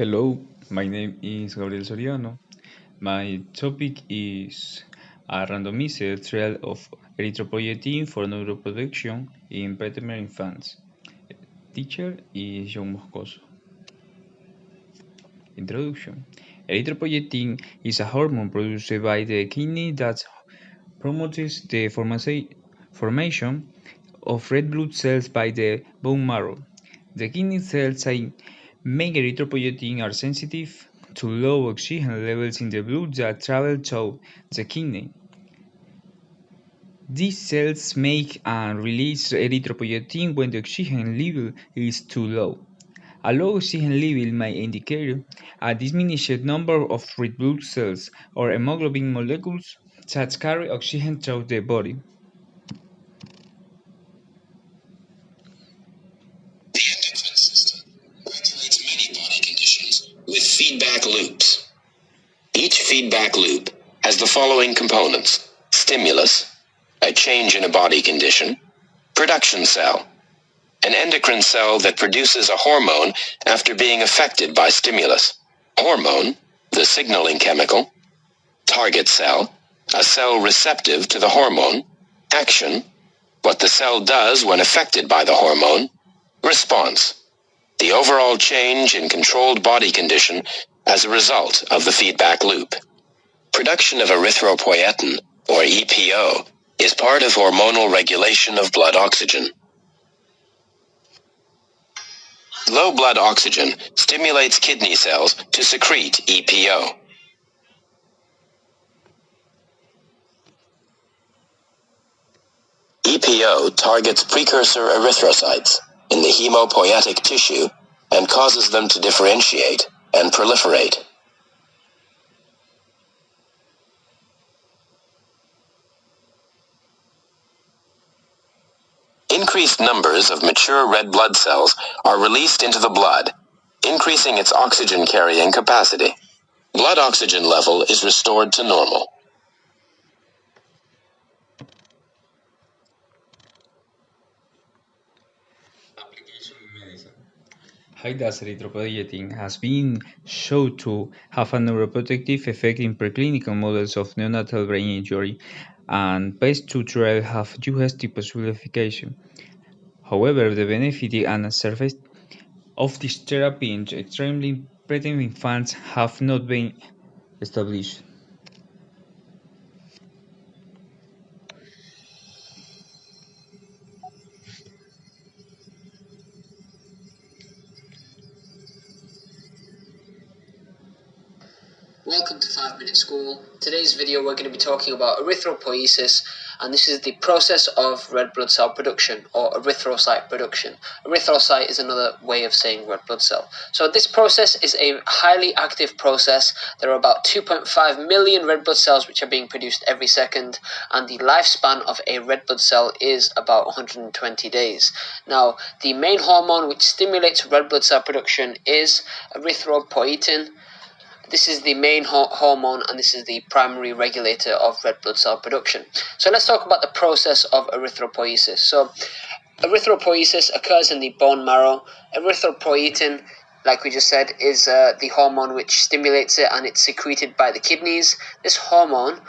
Hello, my name is Gabriel Soriano. My topic is a randomized trial of erythropoietin for neuroprotection in preterm infants. Teacher is John Moscoso. Introduction. Erythropoietin is a hormone produced by the kidney that promotes the formation of red blood cells by the bone marrow. The kidney cells that make erythropoietin are sensitive to low oxygen levels in the blood that travel to the kidney. These cells make and release erythropoietin when the oxygen level is too low. A low oxygen level may indicate a diminished number of red blood cells or hemoglobin molecules that carry oxygen through the body. The endocrine system regulates many body conditions with feedback loops. Each feedback loop has the following components: stimulus, a change in a body condition; production cell, an endocrine cell that produces a hormone after being affected by stimulus; hormone, the signaling chemical; target cell, a cell receptive to the hormone; action, what the cell does when affected by the hormone; response, the overall change in controlled body condition as a result of the feedback loop. Production of erythropoietin, or EPO, is part of hormonal regulation of blood oxygen. Low blood oxygen stimulates kidney cells to secrete EPO. EPO targets precursor erythrocytes in the hemopoietic tissue and causes them to differentiate and proliferate. Increased numbers of mature red blood cells are released into the blood, increasing its oxygen-carrying capacity. Blood oxygen level is restored to normal. Application in medicine. High-dose erythropoietin has been shown to have a neuroprotective effect in preclinical models of neonatal brain injury, and phase 2 trials have suggested possible efficacy. However, the benefit and surface of this therapy in extremely preterm infants have not been established. Welcome to 5 Minute School. Today's video we're going to be talking about erythropoiesis, and this is the process of red blood cell production, or erythrocyte production. Erythrocyte is another way of saying red blood cell. So this process is a highly active process. There are about 2.5 million red blood cells which are being produced every second, and the lifespan of a red blood cell is about 120 days. Now, the main hormone which stimulates red blood cell production is erythropoietin. This is the main hormone, and this is the primary regulator of red blood cell production. So let's talk about the process of erythropoiesis. So erythropoiesis occurs in the bone marrow. Erythropoietin, like we just said, is the hormone which stimulates it, and it's secreted by the kidneys. This hormone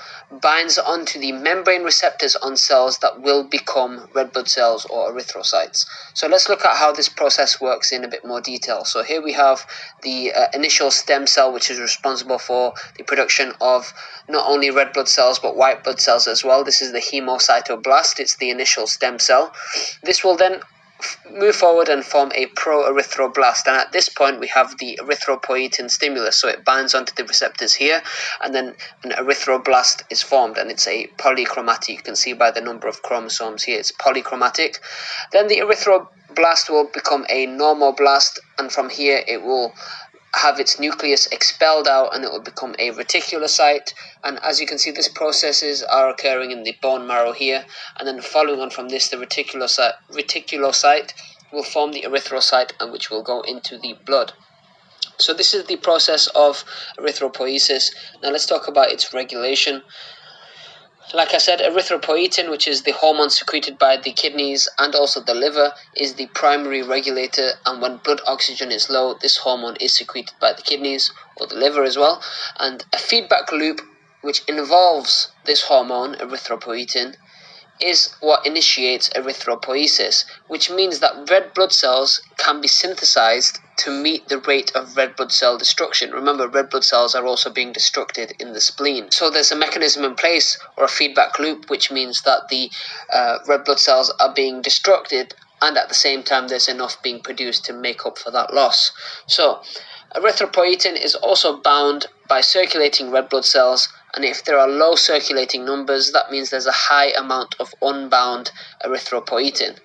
binds onto the membrane receptors on cells that will become red blood cells or erythrocytes. So let's look at how this process works in a bit more detail. So here we have the initial stem cell, which is responsible for the production of not only red blood cells but white blood cells as well. This is the hemocytoblast. It's the initial stem cell. This will then move forward and form a pro-erythroblast, and at this point we have the erythropoietin stimulus, so it binds onto the receptors here, and then an erythroblast is formed, and it's a polychromatic. You can see by the number of chromosomes here, it's polychromatic. Then the erythroblast will become a normoblast, and from here it will have its nucleus expelled out, and it will become a reticulocyte. And as you can see, these processes are occurring in the bone marrow here, and then following on from this, the reticulocyte will form the erythrocyte, and which will go into the blood. So this is the process of erythropoiesis. Now let's talk about its regulation. Like I said, erythropoietin, which is the hormone secreted by the kidneys and also the liver, is the primary regulator, and when blood oxygen is low, this hormone is secreted by the kidneys or the liver as well. And a feedback loop which involves this hormone, erythropoietin, is what initiates erythropoiesis, which means that red blood cells can be synthesized to meet the rate of red blood cell destruction. Remember, red blood cells are also being destructed in the spleen. So there's a mechanism in place, or a feedback loop, which means that the red blood cells are being destructed, and at the same time there's enough being produced to make up for that loss. So erythropoietin is also bound by circulating red blood cells, and if there are low circulating numbers, that means there's a high amount of unbound erythropoietin,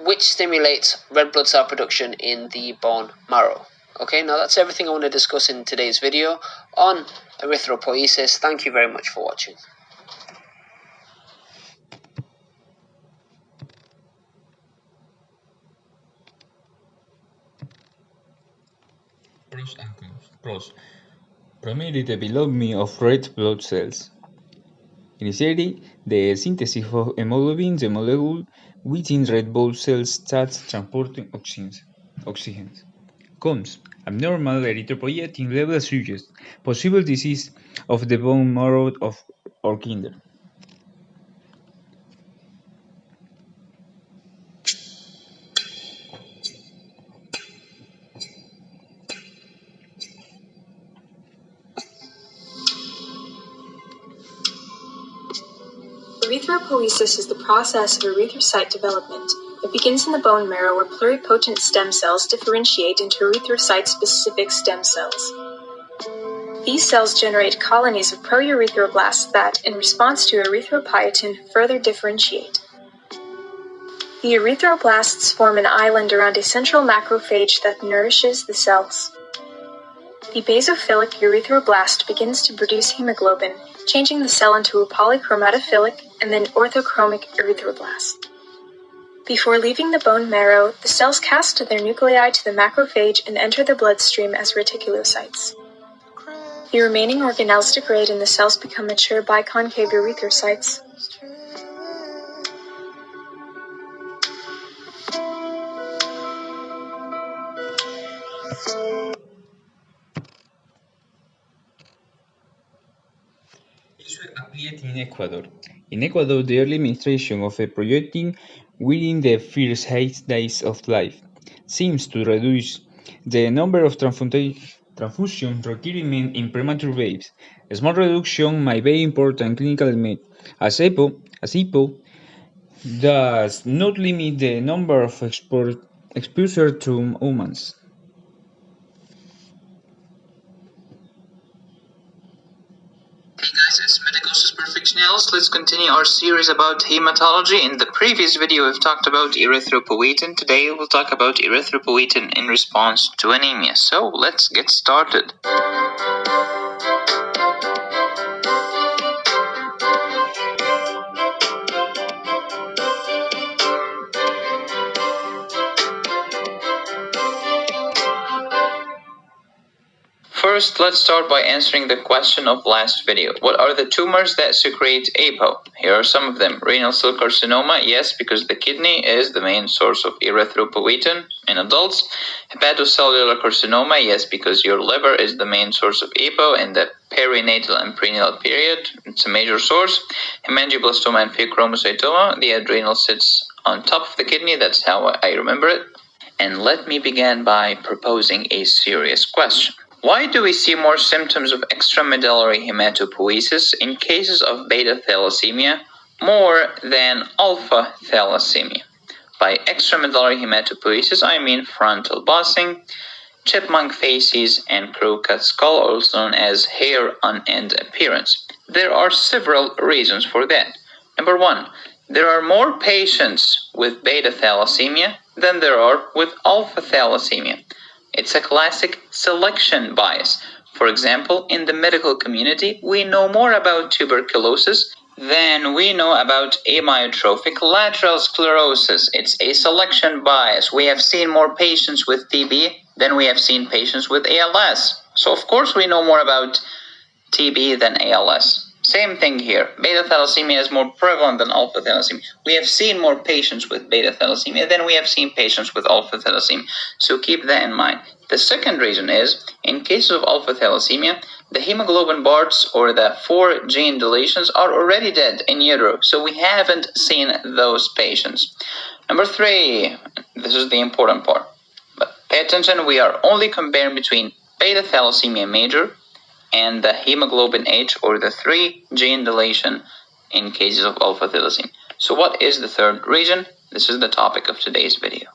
which stimulates red blood cell production in the bone marrow. Okay, now that's everything I want to discuss in today's video on erythropoiesis. Thank you very much for watching. Pros and cons. Pros. Primarily development of red blood cells. Initially, the synthesis of hemoglobin, the molecule within red blood cells starts transporting oxygen. Cons. Abnormal erythropoietin levels suggest possible disease of the bone marrow or kinder. Erythropoiesis is the process of erythrocyte development. It begins in the bone marrow where pluripotent stem cells differentiate into erythrocyte-specific stem cells. These cells generate colonies of proerythroblasts that, in response to erythropoietin, further differentiate. The erythroblasts form an island around a central macrophage that nourishes the cells. The basophilic erythroblast begins to produce hemoglobin, changing the cell into a polychromatophilic and then orthochromic erythroblast. Before leaving the bone marrow, the cells cast their nuclei to the macrophage and enter the bloodstream as reticulocytes. The remaining organelles degrade and the cells become mature biconcave erythrocytes. Issue appeared in Ecuador. In Ecuador, the early administration of a projectin within the first 8 days of life seems to reduce the number of transfusion requirements in premature babies. A small reduction might be important clinically, as EPO does not limit the number of exposure to humans. Hey guys, it's Medicosis Perfectionalis. Let's continue our series about hematology. In the previous video, we've talked about erythropoietin. Today, we'll talk about erythropoietin in response to anemia. So, let's get started. First, let's start by answering the question of last video. What are the tumors that secrete APO? Here are some of them. Renal cell carcinoma, yes, because the kidney is the main source of erythropoietin in adults. Hepatocellular carcinoma, yes, because your liver is the main source of APO in the perinatal and prenatal period. It's a major source. Hemangioblastoma and pheochromocytoma, the adrenal sits on top of the kidney. That's how I remember it. And let me begin by proposing a serious question. Why do we see more symptoms of extramedullary hematopoiesis in cases of beta thalassemia more than alpha thalassemia? By extramedullary hematopoiesis, I mean frontal bossing, chipmunk faces, and crow-cut skull, also known as hair on end appearance. There are several reasons for that. Number one, there are more patients with beta thalassemia than there are with alpha thalassemia. It's a classic selection bias. For example, in the medical community, we know more about tuberculosis than we know about amyotrophic lateral sclerosis. It's a selection bias. We have seen more patients with TB than we have seen patients with ALS. So, of course, we know more about TB than ALS. Same thing here. Beta thalassemia is more prevalent than alpha thalassemia. We have seen more patients with beta thalassemia than we have seen patients with alpha thalassemia. So keep that in mind. The second reason is, in cases of alpha thalassemia, the hemoglobin bards or the 4 gene deletions are already dead in utero. So we haven't seen those patients. Number 3, this is the important part. But pay attention, we are only comparing between beta thalassemia major and the hemoglobin H or the 3 gene deletion in cases of alpha thalassemia. So what is the third reason? This is the topic of today's video.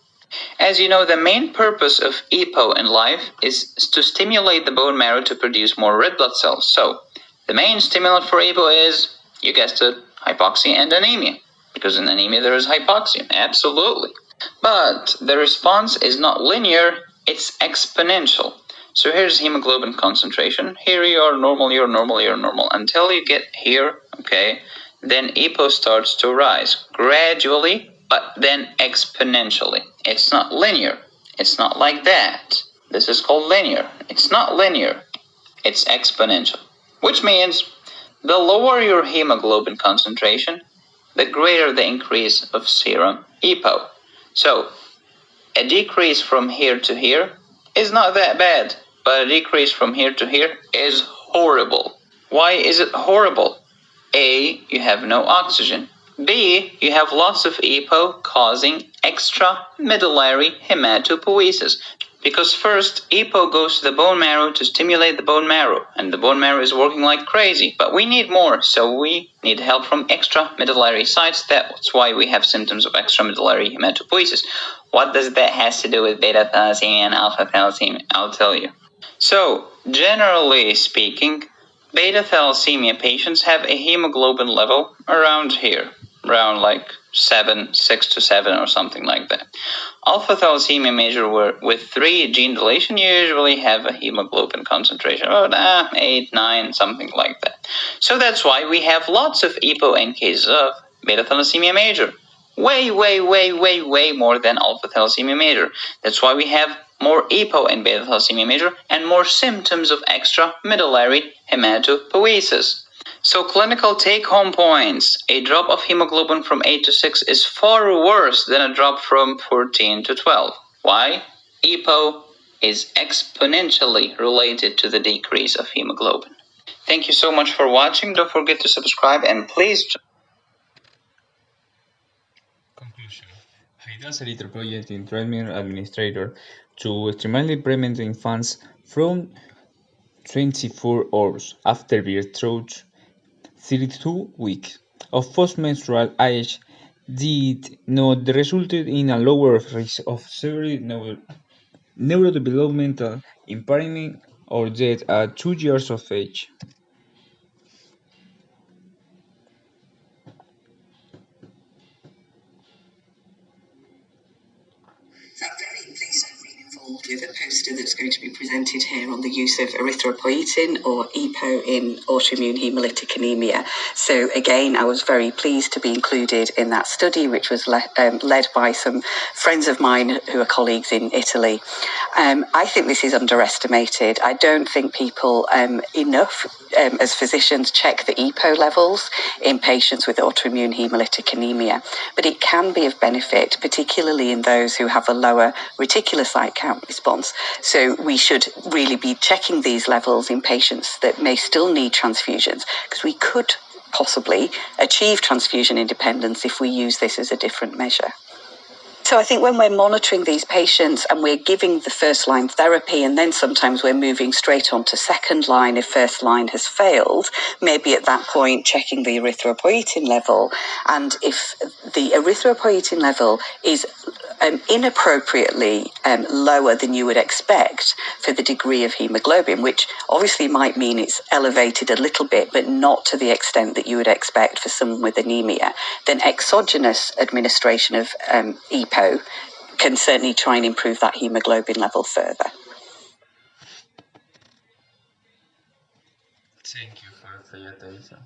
As you know, the main purpose of EPO in life is to stimulate the bone marrow to produce more red blood cells. So the main stimulant for EPO is, you guessed it, hypoxia and anemia. Because in anemia there is hypoxia, absolutely. But the response is not linear, it's exponential. So here's hemoglobin concentration. Here you are normal, you're normal, you're normal. Until you get here, okay, then EPO starts to rise gradually, but then exponentially. It's not linear. It's not like that. This is called linear. It's not linear. It's exponential. Which means the lower your hemoglobin concentration, the greater the increase of serum EPO. So a decrease from here to here is not that bad. But a decrease from here to here is horrible. Why is it horrible? A, you have no oxygen. B, you have loss of EPO causing extramedullary hematopoiesis. Because first, EPO goes to the bone marrow to stimulate the bone marrow, and the bone marrow is working like crazy. But we need more, so we need help from extramedullary sites. That's why we have symptoms of extramedullary hematopoiesis. What does that have to do with beta thalassemia and alpha thalassemia? I'll tell you. So, generally speaking, beta thalassemia patients have a hemoglobin level around here, around like 6 to 7 or something like that. Alpha thalassemia major with 3 gene deletion usually have a hemoglobin concentration of 8, 9, something like that. So that's why we have lots of EPO in cases of beta thalassemia major. Way more than alpha thalassemia major. That's why we have more EPO in beta thalassemia major and more symptoms of extramedullary hematopoiesis. So clinical take-home points. A drop of hemoglobin from 8 to 6 is far worse than a drop from 14 to 12. Why? EPO is exponentially related to the decrease of hemoglobin. Thank you so much for watching. Don't forget to subscribe and please... Conclusion. HIDAS erythropoietin in treatment administrator to extremely prevent infants from 24 hours after birth through 32 weeks of postmenstrual age did not result in a lower risk of severe neurodevelopmental impairment or death at 2 years of age. So I'm very pleased I've been involved with a poster that's going to be presented here on the use of erythropoietin or EPO in autoimmune hemolytic anemia. So again, I was very pleased to be included in that study, which was led by some friends of mine who are colleagues in Italy. I think this is underestimated. I don't think people enough as physicians check the EPO levels in patients with autoimmune hemolytic anemia, but it can be of benefit, particularly in those who have a lower reticulocyte count response. So we should really be checking these levels in patients that may still need transfusions, because we could possibly achieve transfusion independence if we use this as a different measure. So I think when we're monitoring these patients and we're giving the first line therapy, and then sometimes we're moving straight on to second line if first line has failed, maybe at that point checking the erythropoietin level. And if the erythropoietin level is inappropriately lower than you would expect for the degree of hemoglobin, which obviously might mean it's elevated a little bit, but not to the extent that you would expect for someone with anemia, then exogenous administration of EPO can certainly try and improve that hemoglobin level further. Thank you for your attention.